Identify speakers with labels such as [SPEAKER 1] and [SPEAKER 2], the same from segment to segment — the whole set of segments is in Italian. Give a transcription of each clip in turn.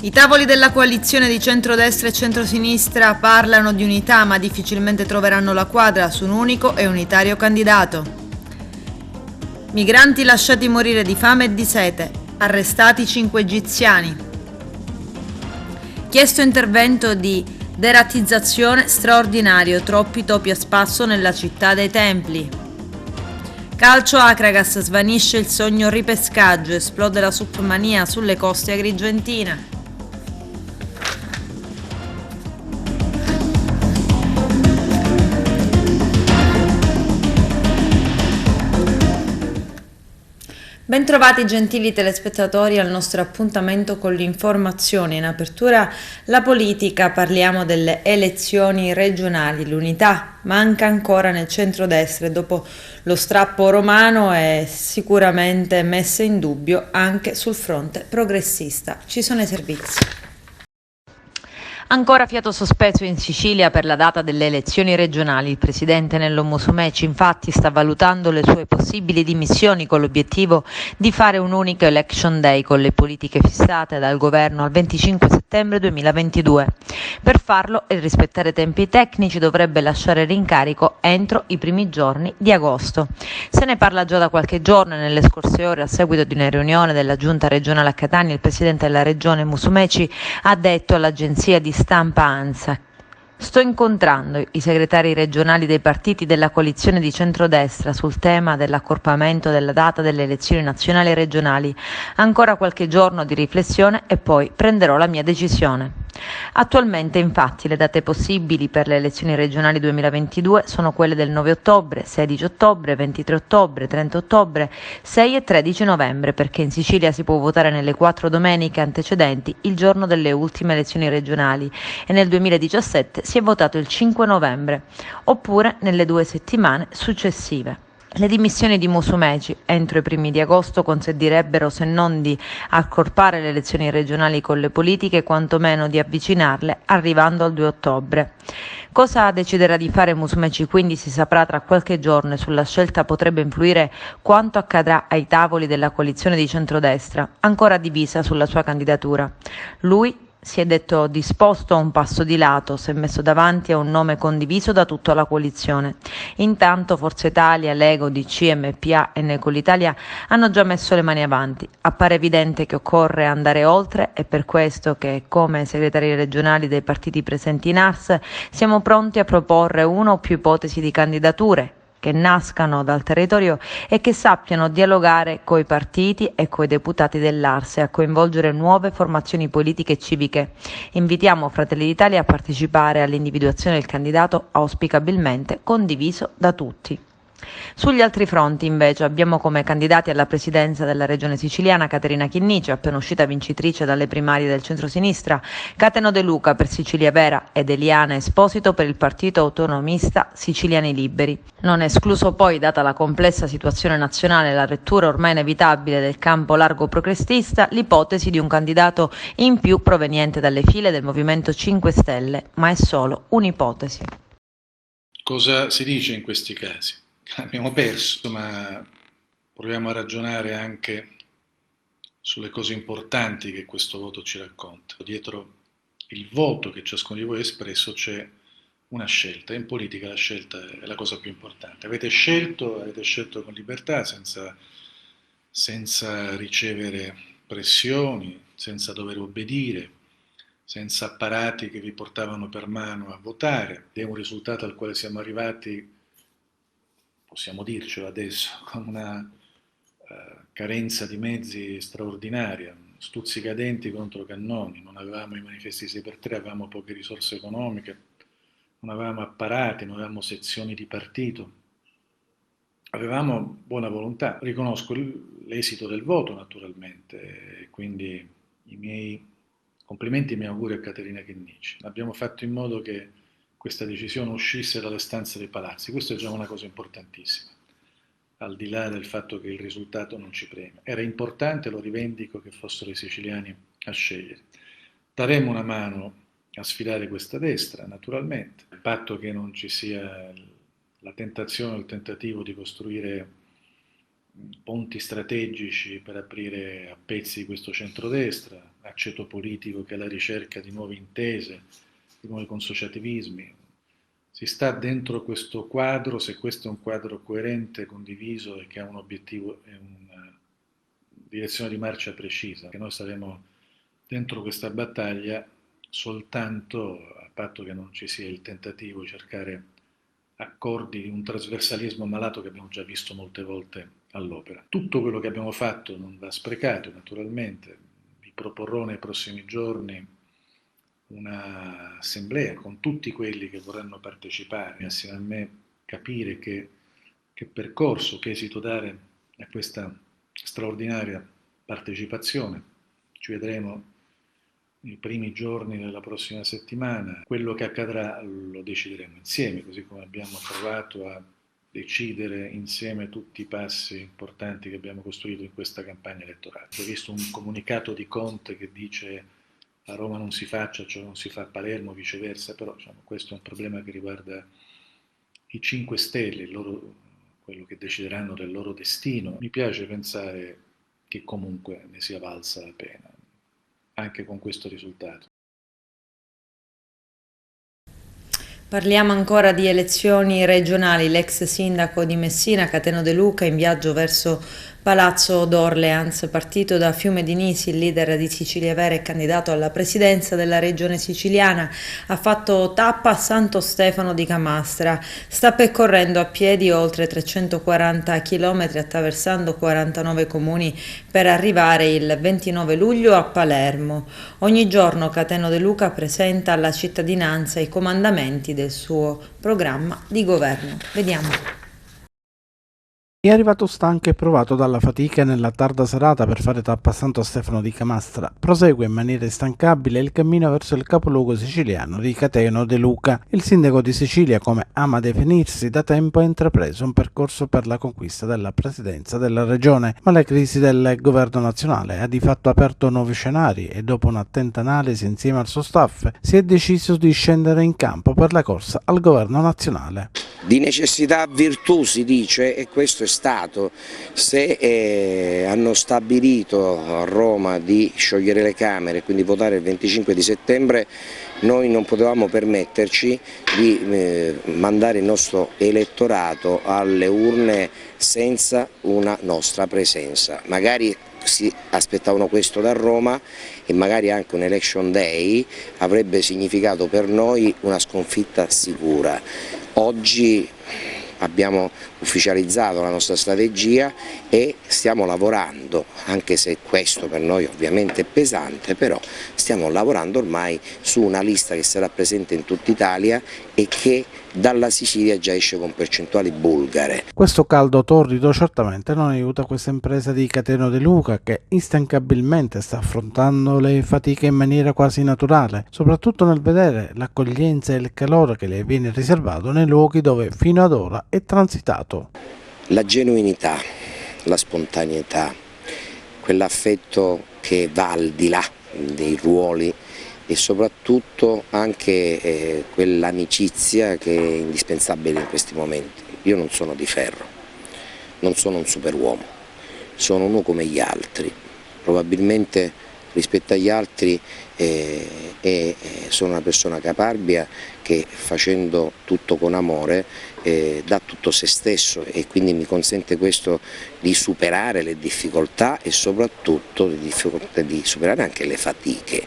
[SPEAKER 1] I tavoli della coalizione di centrodestra e centrosinistra parlano di unità, ma difficilmente troveranno la quadra su un unico e unitario candidato. Migranti lasciati morire di fame e di sete, arrestati 5 egiziani. Chiesto intervento di deratizzazione straordinario, troppi topi a spasso nella città dei templi. Calcio Acragas, svanisce il sogno ripescaggio, esplode la submania sulle coste agrigentine. Bentrovati gentili telespettatori al nostro appuntamento con l'informazione. In apertura la politica, parliamo delle elezioni regionali. L'unità manca ancora nel centrodestra e dopo lo strappo romano è sicuramente messa in dubbio anche sul fronte progressista. Ci sono i servizi.
[SPEAKER 2] Ancora fiato sospeso in Sicilia per la data delle elezioni regionali. Il presidente Nello Musumeci infatti sta valutando le sue possibili dimissioni con l'obiettivo di fare un unico election day con le politiche fissate dal governo al 25 settembre 2022. Per farlo e rispettare tempi tecnici dovrebbe lasciare l'incarico entro i primi giorni di agosto. Se ne parla già da qualche giorno e nelle scorse ore, a seguito di una riunione della giunta regionale a Catania, il presidente della regione Musumeci ha detto all'agenzia di stampa ANSA: sto incontrando i segretari regionali dei partiti della coalizione di centrodestra sul tema dell'accorpamento della data delle elezioni nazionali e regionali. Ancora qualche giorno di riflessione e poi prenderò la mia decisione. Attualmente, infatti, le date possibili per le elezioni regionali 2022 sono quelle del 9 ottobre, 16 ottobre, 23 ottobre, 30 ottobre, 6 e 13 novembre, perché in Sicilia si può votare nelle 4 domeniche antecedenti il giorno delle ultime elezioni regionali e nel 2017 si è votato il 5 novembre, oppure nelle 2 settimane successive. Le dimissioni di Musumeci entro i primi di agosto consentirebbero, se non di accorpare le elezioni regionali con le politiche, quantomeno di avvicinarle, arrivando al 2 ottobre. Cosa deciderà di fare Musumeci quindi si saprà tra qualche giorno e sulla scelta potrebbe influire quanto accadrà ai tavoli della coalizione di centrodestra, ancora divisa sulla sua candidatura. Lui si è detto disposto a un passo di lato se messo davanti a un nome condiviso da tutta la coalizione. Intanto Forza Italia, Lega, UDC, MPA e Noi con l'Italia hanno già messo le mani avanti. Appare evidente che occorre andare oltre, e per questo che, come segretari regionali dei partiti presenti in ARS, siamo pronti a proporre una o più ipotesi di candidature che nascano dal territorio e che sappiano dialogare coi partiti e coi deputati dell'ARS e a coinvolgere nuove formazioni politiche e civiche. Invitiamo Fratelli d'Italia a partecipare all'individuazione del candidato auspicabilmente condiviso da tutti. Sugli altri fronti, invece, abbiamo come candidati alla presidenza della regione siciliana Caterina Chinnici, appena uscita vincitrice dalle primarie del centrosinistra, Cateno De Luca per Sicilia Vera ed Eliana Esposito per il partito autonomista Siciliani Liberi. Non è escluso poi, data la complessa situazione nazionale e la rettura ormai inevitabile del campo largo progressista, l'ipotesi di un candidato in più proveniente dalle file del Movimento 5 Stelle, ma è solo un'ipotesi.
[SPEAKER 3] Cosa si dice in questi casi? Abbiamo perso, ma proviamo a ragionare anche sulle cose importanti che questo voto ci racconta. Dietro il voto che ciascuno di voi ha espresso c'è una scelta. In politica la scelta è la cosa più importante. Avete scelto con libertà, senza ricevere pressioni, senza dover obbedire, senza apparati che vi portavano per mano a votare. È un risultato al quale siamo arrivati, possiamo dircelo adesso, con una carenza di mezzi straordinaria, stuzzicadenti contro cannoni. Non avevamo i manifesti 6x3, avevamo poche risorse economiche, non avevamo apparati, non avevamo sezioni di partito, avevamo buona volontà. Riconosco l'esito del voto naturalmente, quindi i miei complimenti e i miei auguri a Caterina Chinnici. Abbiamo fatto in modo che questa decisione uscisse dalle stanze dei palazzi. Questo è già una cosa importantissima, al di là del fatto che il risultato non ci premia. Era importante, lo rivendico, che fossero i siciliani a scegliere. Daremo una mano a sfidare questa destra, naturalmente, il patto che non ci sia la tentazione o il tentativo di costruire ponti strategici per aprire a pezzi questo centrodestra, aceto politico che è la ricerca di nuove intese, di nuovi consociativismi. Si sta dentro questo quadro, se questo è un quadro coerente, condiviso e che ha un obiettivo e una direzione di marcia precisa, che noi saremo dentro questa battaglia soltanto a patto che non ci sia il tentativo di cercare accordi di un trasversalismo malato che abbiamo già visto molte volte all'opera. Tutto quello che abbiamo fatto non va sprecato, naturalmente. Vi proporrò nei prossimi giorni un'assemblea con tutti quelli che vorranno partecipare assieme a me, capire che percorso, che esito dare a questa straordinaria partecipazione. Ci vedremo nei primi giorni della prossima settimana. Quello che accadrà lo decideremo insieme, così come abbiamo provato a decidere insieme tutti i passi importanti che abbiamo costruito in questa campagna elettorale. Ho visto un comunicato di Conte che dice a Roma non si faccia, cioè non si fa a Palermo, viceversa, però diciamo, questo è un problema che riguarda i 5 Stelle, quello che decideranno del loro destino. Mi piace pensare che comunque ne sia valsa la pena, anche con questo risultato.
[SPEAKER 1] Parliamo ancora di elezioni regionali. L'ex sindaco di Messina, Cateno De Luca, in viaggio verso Palazzo d'Orleans, partito da Fiume di Nisi, il leader di Sicilia Vera e candidato alla presidenza della regione siciliana, ha fatto tappa a Santo Stefano di Camastra. Sta percorrendo a piedi oltre 340 km, attraversando 49 comuni per arrivare il 29 luglio a Palermo. Ogni giorno Cateno De Luca presenta alla cittadinanza i comandamenti del suo programma di governo. Vediamo.
[SPEAKER 4] È arrivato stanco e provato dalla fatica nella tarda serata per fare tappa a Santo Stefano di Camastra. Prosegue in maniera instancabile il cammino verso il capoluogo siciliano di Cateno De Luca. Il sindaco di Sicilia, come ama definirsi, da tempo ha intrapreso un percorso per la conquista della presidenza della regione, ma la crisi del governo nazionale ha di fatto aperto nuovi scenari e dopo un'attenta analisi insieme al suo staff si è deciso di scendere in campo per la corsa al governo nazionale.
[SPEAKER 5] Di necessità virtù si dice, e questo è stato. Se hanno stabilito a Roma di sciogliere le Camere e quindi votare il 25 di settembre, noi non potevamo permetterci di mandare il nostro elettorato alle urne senza una nostra presenza. Magari si aspettavano questo da Roma e magari anche un election day avrebbe significato per noi una sconfitta sicura. Oggi abbiamo ufficializzato la nostra strategia e stiamo lavorando, anche se questo per noi ovviamente è pesante, però stiamo lavorando ormai su una lista che sarà presente in tutta Italia e che dalla Sicilia già esce con percentuali bulgare.
[SPEAKER 4] Questo caldo torrido certamente non aiuta questa impresa di Cateno De Luca, che instancabilmente sta affrontando le fatiche in maniera quasi naturale, soprattutto nel vedere l'accoglienza e il calore che le viene riservato nei luoghi dove fino ad ora è transitato.
[SPEAKER 5] La genuinità, la spontaneità, quell'affetto che va al di là dei ruoli e soprattutto anche quell'amicizia che è indispensabile in questi momenti. Io non sono di ferro, non sono un superuomo, sono uno come gli altri, probabilmente rispetto agli altri sono una persona caparbia che facendo tutto con amore dà tutto se stesso e quindi mi consente questo di superare le difficoltà e soprattutto di superare anche le fatiche.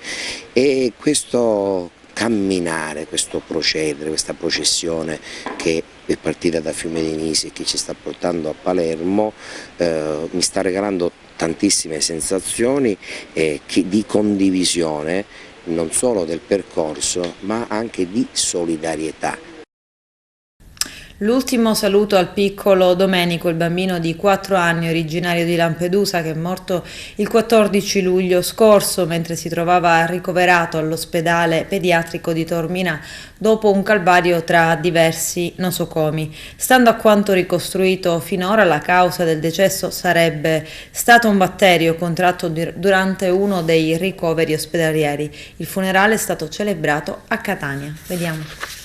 [SPEAKER 5] E questo camminare, questo procedere, questa processione che è partita da Fiume di Nisi e che ci sta portando a Palermo mi sta regalando tantissime sensazioni di condivisione non solo del percorso ma anche di solidarietà.
[SPEAKER 1] L'ultimo saluto al piccolo Domenico, il bambino di 4 anni originario di Lampedusa che è morto il 14 luglio scorso mentre si trovava ricoverato all'ospedale pediatrico di Taormina dopo un calvario tra diversi nosocomi. Stando a quanto ricostruito finora, la causa del decesso sarebbe stato un batterio contratto durante uno dei ricoveri ospedalieri. Il funerale è stato celebrato a Catania. Vediamo.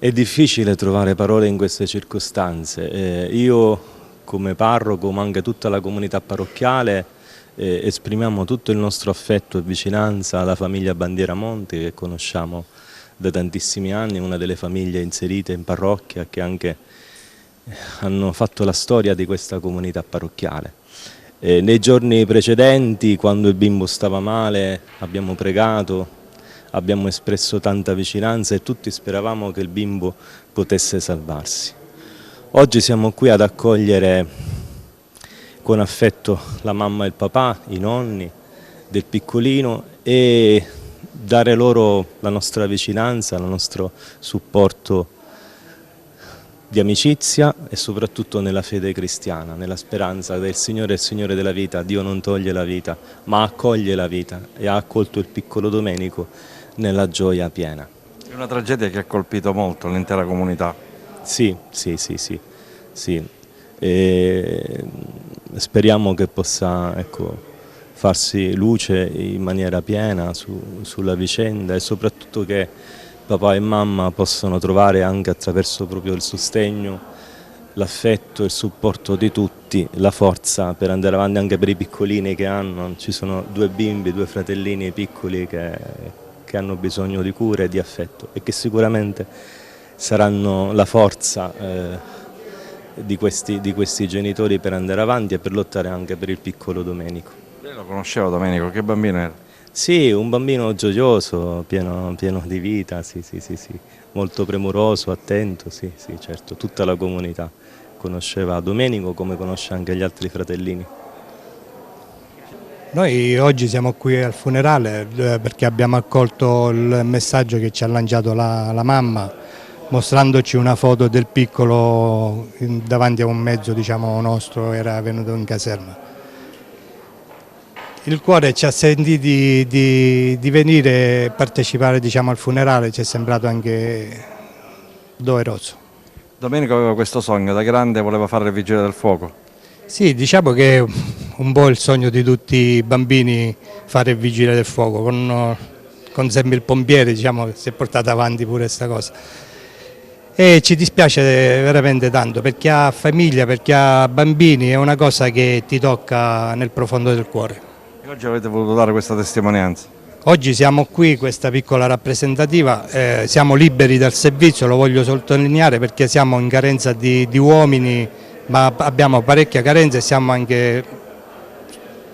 [SPEAKER 6] È difficile trovare parole in queste circostanze. Io come parroco, ma anche tutta la comunità parrocchiale, esprimiamo tutto il nostro affetto e vicinanza alla famiglia Bandiera-Monti, che conosciamo da tantissimi anni, una delle famiglie inserite in parrocchia che anche hanno fatto la storia di questa comunità parrocchiale. Nei giorni precedenti, quando il bimbo stava male, abbiamo pregato, abbiamo espresso tanta vicinanza e tutti speravamo che il bimbo potesse salvarsi. Oggi siamo qui ad accogliere con affetto la mamma e il papà, i nonni del piccolino, e dare loro la nostra vicinanza, il nostro supporto di amicizia e soprattutto nella fede cristiana, nella speranza del Signore è il Signore della vita. Dio non toglie la vita, ma accoglie la vita, e ha accolto il piccolo Domenico nella gioia piena.
[SPEAKER 7] È una tragedia che ha colpito molto l'intera comunità.
[SPEAKER 6] Sì. Speriamo che possa, farsi luce in maniera piena sulla vicenda, e soprattutto che papà e mamma possano trovare, anche attraverso proprio il sostegno, l'affetto e il supporto di tutti, la forza per andare avanti anche per i piccolini che hanno. Ci sono 2 bimbi, 2 fratellini piccoli che hanno bisogno di cura e di affetto, e che sicuramente saranno la forza di questi genitori per andare avanti e per lottare anche per il piccolo Domenico.
[SPEAKER 7] Lei lo conosceva Domenico? Che bambino era?
[SPEAKER 6] Sì, un bambino gioioso, pieno di vita, sì, molto premuroso, attento, sì, certo. Tutta la comunità conosceva Domenico come conosce anche gli altri fratellini.
[SPEAKER 8] Noi oggi siamo qui al funerale perché abbiamo accolto il messaggio che ci ha lanciato la mamma, mostrandoci una foto del piccolo davanti a un mezzo, diciamo, nostro, era venuto in caserma. Il cuore ci ha sentiti di venire e partecipare, diciamo, al funerale, ci è sembrato anche doveroso.
[SPEAKER 7] Domenico aveva questo sogno, da grande voleva fare il vigile del fuoco.
[SPEAKER 8] Sì, diciamo che è un po' il sogno di tutti i bambini, fare il vigile del fuoco, con sempre il pompiere, diciamo, che si è portato avanti pure questa cosa. E ci dispiace veramente tanto, per chi ha famiglia, per chi ha bambini, è una cosa che ti tocca nel profondo del cuore.
[SPEAKER 7] E oggi avete voluto dare questa testimonianza?
[SPEAKER 8] Oggi siamo qui, questa piccola rappresentativa, siamo liberi dal servizio, lo voglio sottolineare, perché siamo in carenza di uomini, ma abbiamo parecchia carenza e siamo anche,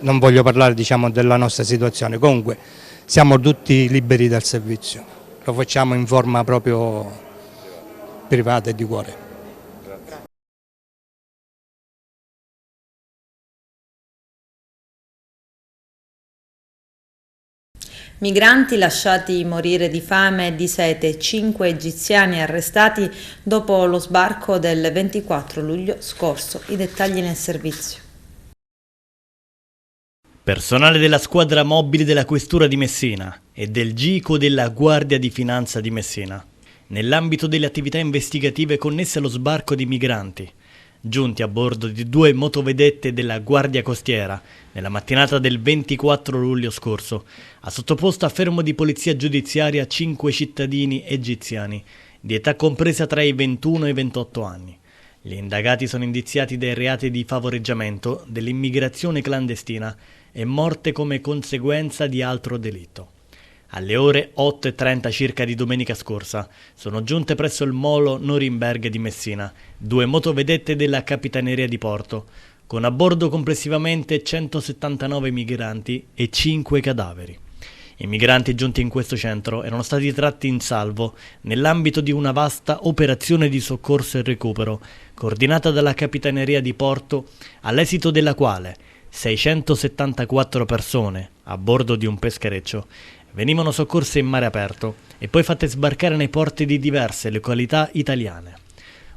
[SPEAKER 8] non voglio parlare, diciamo, della nostra situazione, comunque siamo tutti liberi dal servizio, lo facciamo in forma proprio privata e di cuore.
[SPEAKER 1] Migranti lasciati morire di fame e di sete, 5 egiziani arrestati dopo lo sbarco del 24 luglio scorso. I dettagli nel servizio.
[SPEAKER 9] Personale della squadra mobile della Questura di Messina e del GICO della Guardia di Finanza di Messina, nell'ambito delle attività investigative connesse allo sbarco di migranti, giunti a bordo di 2 motovedette della Guardia Costiera nella mattinata del 24 luglio scorso, ha sottoposto a fermo di polizia giudiziaria 5 cittadini egiziani di età compresa tra i 21 e i 28 anni. Gli indagati sono indiziati dai reati di favoreggiamento, dell'immigrazione clandestina e morte come conseguenza di altro delitto. Alle ore 8:30 circa di domenica scorsa sono giunte presso il molo Norimberga di Messina 2 motovedette della Capitaneria di Porto, con a bordo complessivamente 179 migranti e 5 cadaveri. I migranti giunti in questo centro erano stati tratti in salvo nell'ambito di una vasta operazione di soccorso e recupero, coordinata dalla Capitaneria di Porto, all'esito della quale 674 persone, a bordo di un peschereccio, venivano soccorse in mare aperto e poi fatte sbarcare nei porti di diverse località italiane.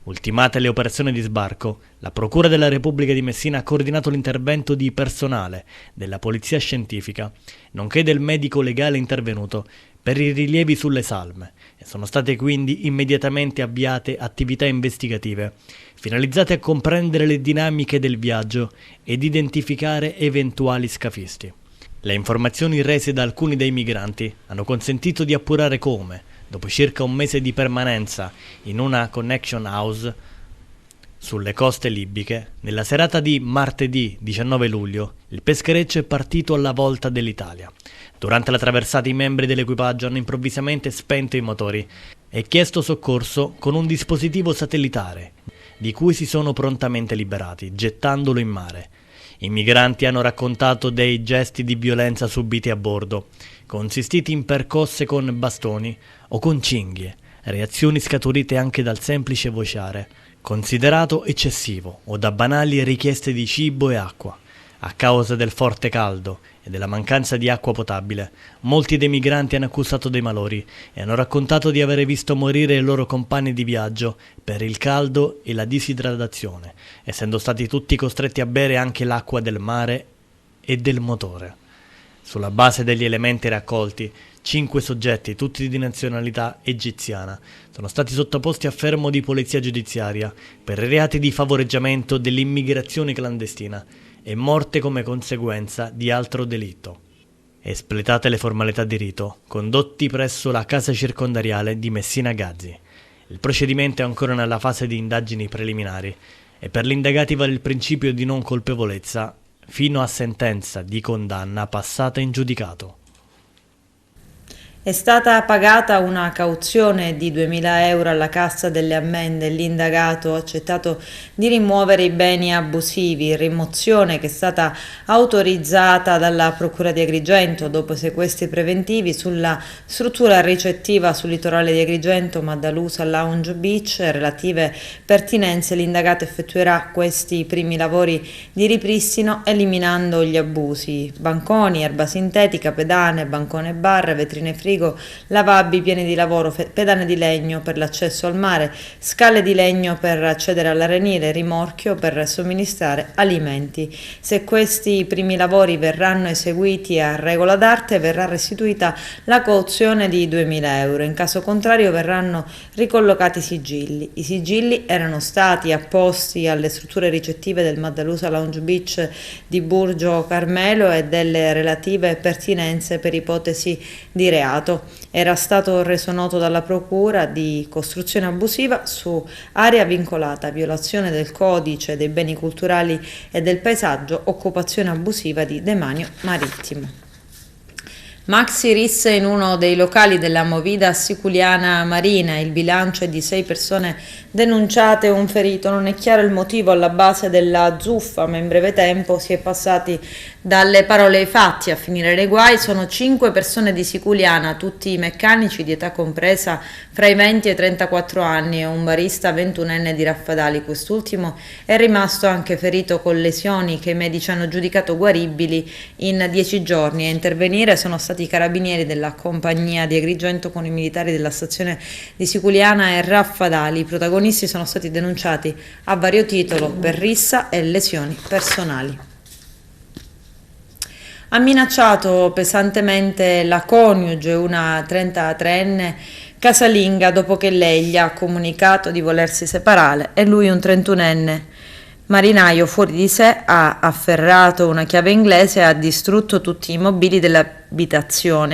[SPEAKER 9] Ultimate le operazioni di sbarco, la Procura della Repubblica di Messina ha coordinato l'intervento di personale della Polizia Scientifica, nonché del medico legale intervenuto per i rilievi sulle salme, e sono state quindi immediatamente avviate attività investigative finalizzate a comprendere le dinamiche del viaggio ed identificare eventuali scafisti. Le informazioni rese da alcuni dei migranti hanno consentito di appurare come, Dopo circa un mese di permanenza in una connection house sulle coste libiche, nella serata di martedì 19 luglio, il peschereccio è partito alla volta dell'Italia. Durante la traversata i membri dell'equipaggio hanno improvvisamente spento i motori e chiesto soccorso con un dispositivo satellitare, di cui si sono prontamente liberati, gettandolo in mare. I migranti hanno raccontato dei gesti di violenza subiti a bordo, consistiti in percosse con bastoni o con cinghie, reazioni scaturite anche dal semplice vociare, considerato eccessivo, o da banali richieste di cibo e acqua. A causa del forte caldo e della mancanza di acqua potabile, molti dei migranti hanno accusato dei malori e hanno raccontato di aver visto morire i loro compagni di viaggio per il caldo e la disidratazione, essendo stati tutti costretti a bere anche l'acqua del mare e del motore. Sulla base degli elementi raccolti, 5 soggetti, tutti di nazionalità egiziana, sono stati sottoposti a fermo di polizia giudiziaria per reati di favoreggiamento dell'immigrazione clandestina e morte come conseguenza di altro delitto. Espletate le formalità di rito, condotti presso la casa circondariale di Messina Gazzi. Il procedimento è ancora nella fase di indagini preliminari e per gli indagati vale il principio di non colpevolezza fino a sentenza di condanna passata in giudicato.
[SPEAKER 1] È stata pagata una cauzione di 2.000 euro alla Cassa delle Ammende e l'indagato ha accettato di rimuovere i beni abusivi, rimozione che è stata autorizzata dalla Procura di Agrigento dopo sequestri preventivi sulla struttura ricettiva sul litorale di Agrigento, Maddalusa Lounge Beach. Relative pertinenze, l'indagato effettuerà questi primi lavori di ripristino eliminando gli abusi: banconi, erba sintetica, pedane, bancone bar, vetrine frigo, lavabili pieni di lavoro, pedane di legno per l'accesso al mare, scale di legno per accedere all'arenile, rimorchio per somministrare alimenti. Se questi primi lavori verranno eseguiti a regola d'arte, verrà restituita la cauzione di 2.000 euro. In caso contrario verranno ricollocati i sigilli. I sigilli erano stati apposti alle strutture ricettive del Maddalusa Lounge Beach di Burgio Carmelo e delle relative pertinenze per ipotesi di reato. Era stato reso noto dalla Procura di costruzione abusiva su area vincolata, violazione del codice dei beni culturali e del paesaggio, occupazione abusiva di demanio marittimo. Maxi risse in uno dei locali della Movida Siculiana Marina. Il bilancio è di 6 persone denunciate e un ferito. Non è chiaro il motivo alla base della zuffa, ma in breve tempo si è passati dalle parole ai fatti. A finire nei guai sono 5 persone di Siculiana, tutti meccanici di età compresa fra i 20 e i 34 anni e un barista 21enne di Raffadali. Quest'ultimo è rimasto anche ferito con lesioni che i medici hanno giudicato guaribili in 10 giorni. A intervenire sono stati i carabinieri della compagnia di Agrigento con i militari della stazione di Siculiana e Raffadali. I protagonisti sono stati denunciati a vario titolo per rissa e lesioni personali. Ha minacciato pesantemente la coniuge, una 33enne casalinga, dopo che lei gli ha comunicato di volersi separare e lui, un 31enne marinaio fuori di sé, ha afferrato una chiave inglese e ha distrutto tutti i mobili dell'abitazione.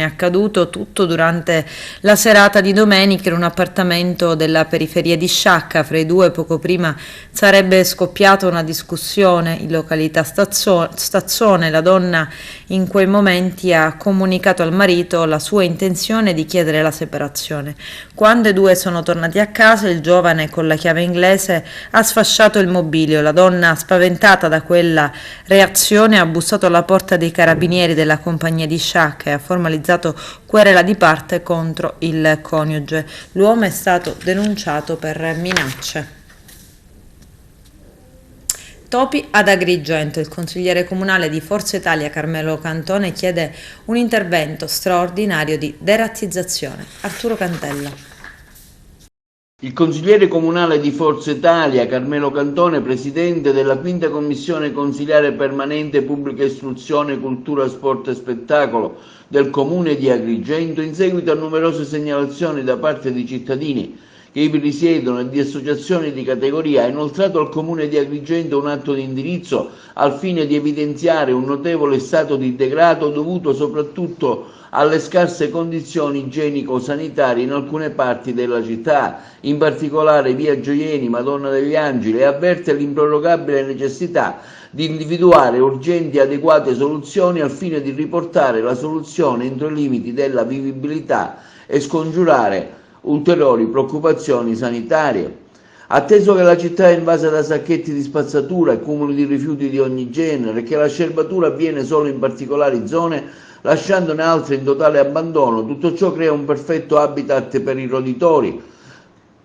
[SPEAKER 1] È accaduto tutto durante la serata di domenica in un appartamento della periferia di Sciacca. Fra i due poco prima sarebbe scoppiata una discussione in località Stazzone. La donna in quei momenti ha comunicato al marito la sua intenzione di chiedere la separazione. Quando i due sono tornati a casa, il giovane con la chiave inglese ha sfasciato il mobilio. La donna, spaventata da quella reazione, ha bussato alla porta dei carabinieri della compagnia di Sciacca e ha formalizzato querela di parte contro il coniuge. L'uomo è stato denunciato per minacce. Topi ad Agrigento. Il consigliere comunale di Forza Italia Carmelo Cantone chiede un intervento straordinario di derattizzazione. Arturo Cantella.
[SPEAKER 10] Il consigliere comunale di Forza Italia Carmelo Cantone, presidente della quinta commissione consiliare permanente pubblica istruzione, cultura, sport e spettacolo del comune di Agrigento, in seguito a numerose segnalazioni da parte di cittadini che ivi risiedono e di associazioni di categoria, ha inoltrato al Comune di Agrigento un atto di indirizzo al fine di evidenziare un notevole stato di degrado dovuto soprattutto alle scarse condizioni igienico-sanitarie in alcune parti della città, in particolare via Gioieni, Madonna degli Angeli, e avverte l'improrogabile necessità di individuare urgenti e adeguate soluzioni al fine di riportare la soluzione entro i limiti della vivibilità e scongiurare ulteriori preoccupazioni sanitarie. Atteso che la città è invasa da sacchetti di spazzatura e cumuli di rifiuti di ogni genere e che la scerbatura avviene solo in particolari zone, lasciandone altre in totale abbandono, tutto ciò crea un perfetto habitat per i roditori,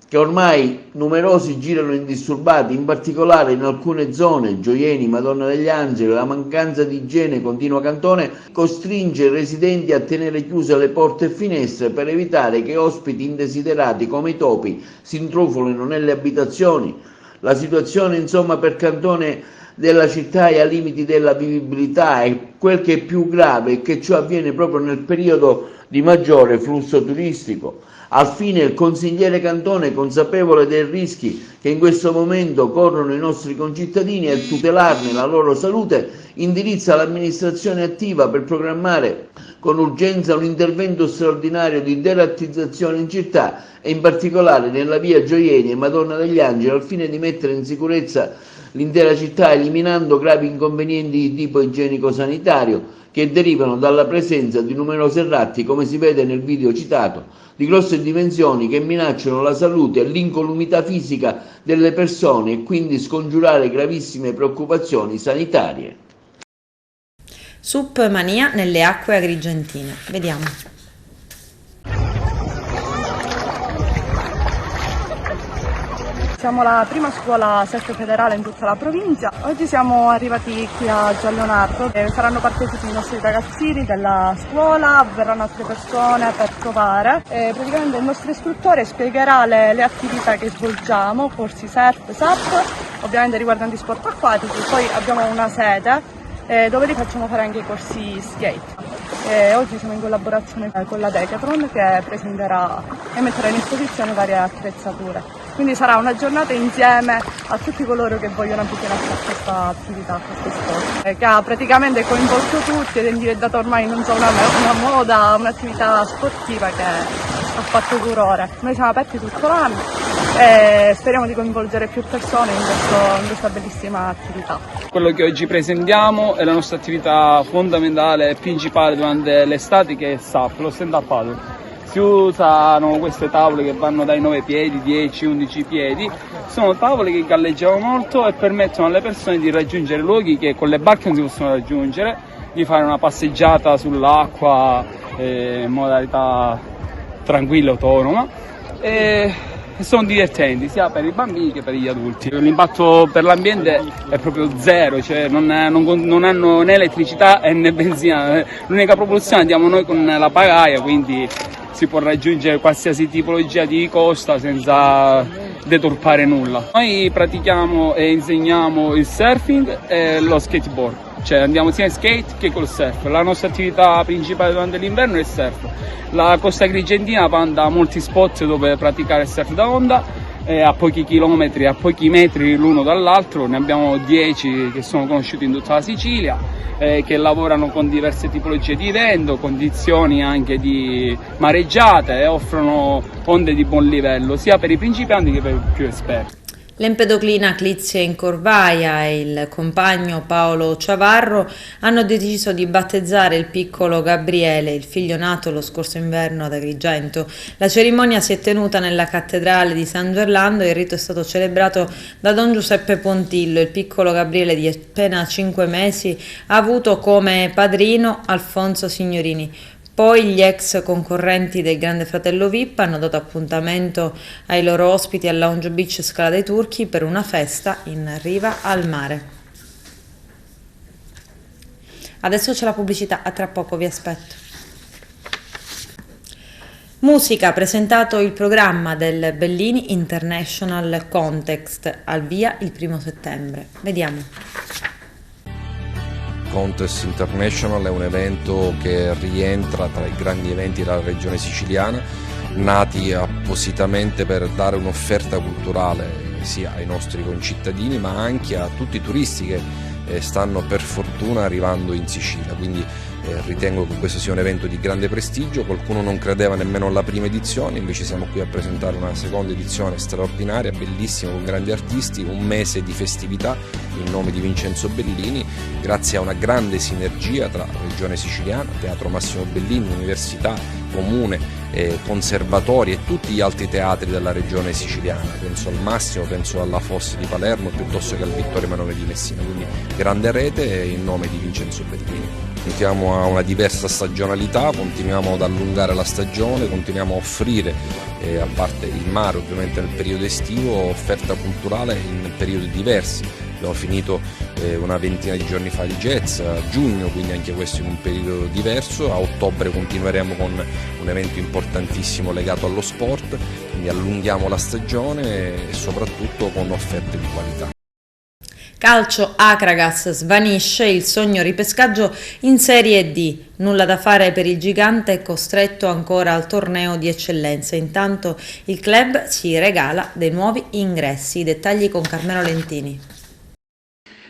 [SPEAKER 10] che ormai numerosi girano indisturbati, in particolare in alcune zone, Gioieni, Madonna degli Angeli. La mancanza di igiene, continua Cantone, costringe i residenti a tenere chiuse le porte e finestre per evitare che ospiti indesiderati come i topi si intrufolino nelle abitazioni. La situazione, insomma, per Cantone della città è ai limiti della vivibilità, e quel che è più grave è che ciò avviene proprio nel periodo di maggiore flusso turistico. Al fine, il consigliere Cantone, consapevole dei rischi che in questo momento corrono i nostri concittadini e tutelarne la loro salute, indirizza l'amministrazione attiva per programmare con urgenza un intervento straordinario di derattizzazione in città e in particolare nella via Gioieni e Madonna degli Angeli, al fine di mettere in sicurezza l'intera città, eliminando gravi inconvenienti di tipo igienico-sanitario che derivano dalla presenza di numerosi ratti, come si vede nel video citato, di grosse dimensioni che minacciano la salute e l'incolumità fisica delle persone e quindi scongiurare gravissime preoccupazioni sanitarie.
[SPEAKER 1] SUP Mania nelle acque agrigentine. Vediamo.
[SPEAKER 11] Siamo la prima scuola SEF federale in tutta la provincia. Oggi siamo arrivati qui a Giallonardo, saranno partecipi i nostri ragazzini della scuola, verranno altre persone per provare. Praticamente il nostro istruttore spiegherà le attività che svolgiamo, corsi surf, SUP, ovviamente riguardanti sport acquatici. Poi abbiamo una sede dove li facciamo fare anche i corsi skate. Oggi siamo in collaborazione con la Decathlon, che presenterà e metterà in esposizione varie attrezzature. Quindi sarà una giornata insieme a tutti coloro che vogliono avvicinarsi a questa attività, a questo sport, che ha praticamente coinvolto tutti ed è diventata ormai non so una moda, un'attività sportiva che ha fatto furore. Noi siamo aperti tutto l'anno e speriamo di coinvolgere più persone in questa bellissima attività.
[SPEAKER 12] Quello che oggi presentiamo è la nostra attività fondamentale e principale durante l'estate, che è il SUP, lo stand-up paddle. Si usano queste tavole che vanno dai 9 piedi, 10, 11 piedi, sono tavole che galleggiano molto e permettono alle persone di raggiungere luoghi che con le barche non si possono raggiungere, di fare una passeggiata sull'acqua in modalità tranquilla e autonoma, e sono divertenti sia per i bambini che per gli adulti. L'impatto per l'ambiente è proprio zero, cioè non hanno né elettricità né benzina, l'unica propulsione andiamo noi con la pagaia, quindi si può raggiungere qualsiasi tipologia di costa senza deturpare nulla. Noi pratichiamo e insegniamo il surfing e lo skateboard, cioè andiamo sia in skate che col surf. La nostra attività principale durante l'inverno è il surf. La costa agrigentina vanta molti spot dove praticare il surf da onda, a pochi chilometri, a pochi metri l'uno dall'altro. Ne abbiamo 10 che sono conosciuti in tutta la Sicilia, che lavorano con diverse tipologie di vento, condizioni anche di mareggiate, e offrono onde di buon livello sia per i principianti che per i più esperti.
[SPEAKER 1] L'empedoclina Clizia Incorvaia e il compagno Paolo Ciavarro hanno deciso di battezzare il piccolo Gabriele, il figlio nato lo scorso inverno ad Agrigento. La cerimonia si è tenuta nella cattedrale di San Gerlando e il rito è stato celebrato da Don Giuseppe Pontillo. Il piccolo Gabriele, di appena 5 mesi, ha avuto come padrino Alfonso Signorini. Poi gli ex concorrenti del Grande Fratello VIP hanno dato appuntamento ai loro ospiti al Lounge Beach Scala dei Turchi per una festa in riva al mare. Adesso c'è la pubblicità, a tra poco vi aspetto. Musica, presentato il programma del Bellini International Context, al via il 1 settembre. Vediamo.
[SPEAKER 13] Contest International è un evento che rientra tra i grandi eventi della regione siciliana,
[SPEAKER 5] nati appositamente per dare un'offerta culturale sia ai nostri concittadini ma anche a tutti i turisti che stanno per fortuna arrivando in Sicilia, quindi ritengo che questo sia un evento di grande prestigio. Qualcuno non credeva nemmeno alla prima edizione, invece siamo qui a presentare una seconda edizione straordinaria, bellissima, con grandi artisti, un mese di festività in nome di Vincenzo Bellini, grazie a una grande sinergia tra Regione Siciliana, Teatro Massimo Bellini, Università, Comune, conservatori e tutti gli altri teatri della regione siciliana, penso al Massimo, penso alla Fosse di Palermo piuttosto che al Vittorio Emanuele di Messina, quindi grande rete in nome di Vincenzo Bellini. Puntiamo a una diversa stagionalità, continuiamo ad allungare la stagione, continuiamo a offrire, a parte il mare ovviamente nel periodo estivo, offerta culturale in periodi diversi. Abbiamo finito una ventina di giorni fa il jazz, a giugno, quindi anche questo in un periodo diverso, a ottobre continueremo con un evento importantissimo legato allo sport, quindi allunghiamo la stagione e soprattutto con offerte di qualità.
[SPEAKER 1] Calcio, Akragas svanisce il sogno ripescaggio in Serie D. Nulla da fare per il gigante costretto ancora al torneo di eccellenza. Intanto il club si regala dei nuovi ingressi. I dettagli con Carmelo Lentini.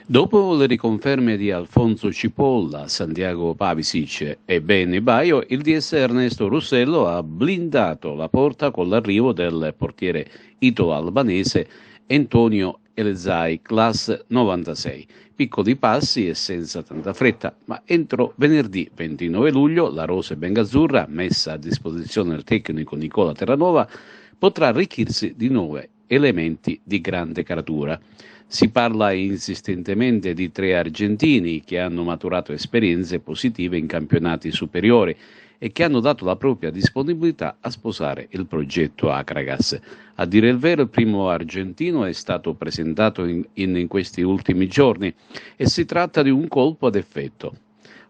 [SPEAKER 13] Dopo le riconferme di Alfonso Cipolla, Santiago Pavisic e Benny Baio, il DS Ernesto Russello ha blindato la porta con l'arrivo del portiere ito-albanese Antonio Elezai, classe 96. Piccoli passi e senza tanta fretta, ma entro venerdì 29 luglio la rosa bengazzurra, messa a disposizione del tecnico Nicola Terranova, potrà arricchirsi di 9 elementi di grande caratura. Si parla insistentemente di 3 argentini che hanno maturato esperienze positive in campionati superiori e che hanno dato la propria disponibilità a sposare il progetto Akragas. A dire il vero, il primo argentino è stato presentato in questi ultimi giorni e si tratta di un colpo ad effetto.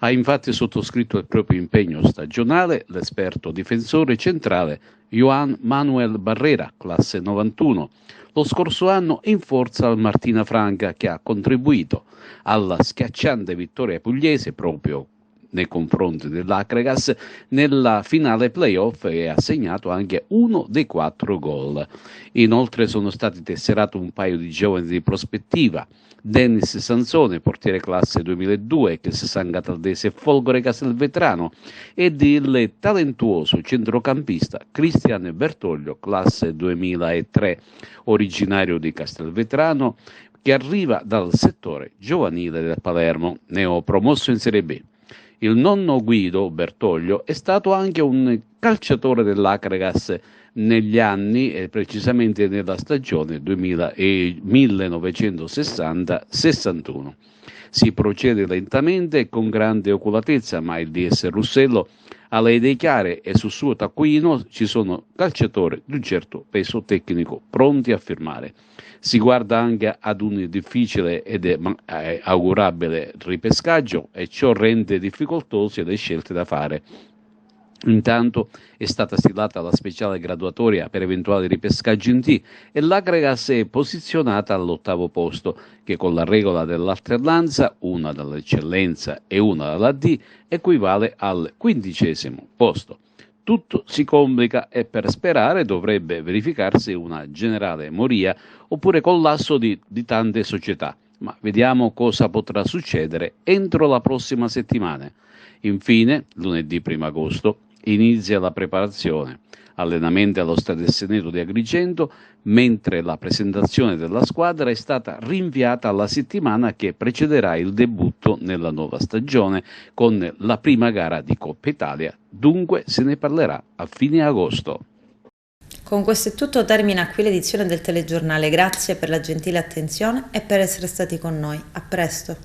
[SPEAKER 13] Ha infatti sottoscritto il proprio impegno stagionale l'esperto difensore centrale Joan Manuel Barrera, classe 91, lo scorso anno in forza al Martina Franca, che ha contribuito alla schiacciante vittoria pugliese proprio nei confronti dell'Akragas nella finale playoff e ha segnato anche uno dei 4 gol. Inoltre sono stati tesserati un paio di giovani di prospettiva: Dennis Sansone, portiere classe 2002, che San Cataldese e Folgore Castelvetrano, ed il talentuoso centrocampista Cristian Bertoglio, classe 2003, originario di Castelvetrano, che arriva dal settore giovanile del Palermo, neopromosso in Serie B. Il nonno Guido Bertoglio è stato anche un calciatore dell'Akragas negli anni, e precisamente nella stagione 1960-61. Si procede lentamente e con grande oculatezza, ma il DS Russello ha le idee chiare e sul suo taccuino ci sono calciatori di un certo peso tecnico pronti a firmare. Si guarda anche ad un difficile ed augurabile ripescaggio e ciò rende difficoltose le scelte da fare. Intanto è stata stilata la speciale graduatoria per eventuali ripescaggi in D e l'Akragas è posizionata all'8° posto, che con la regola dell'alternanza, una dall'eccellenza e una dalla D, equivale al 15° posto. Tutto si complica e per sperare dovrebbe verificarsi una generale moria oppure collasso di tante società, ma vediamo cosa potrà succedere entro la prossima settimana. Infine, lunedì 1 agosto, inizia la preparazione, allenamenti allo Stadio Seneto di Agrigento, mentre la presentazione della squadra è stata rinviata alla settimana che precederà il debutto nella nuova stagione con la prima gara di Coppa Italia, dunque se ne parlerà a fine agosto.
[SPEAKER 1] Con questo è tutto, termina qui l'edizione del telegiornale. Grazie per la gentile attenzione e per essere stati con noi. A presto.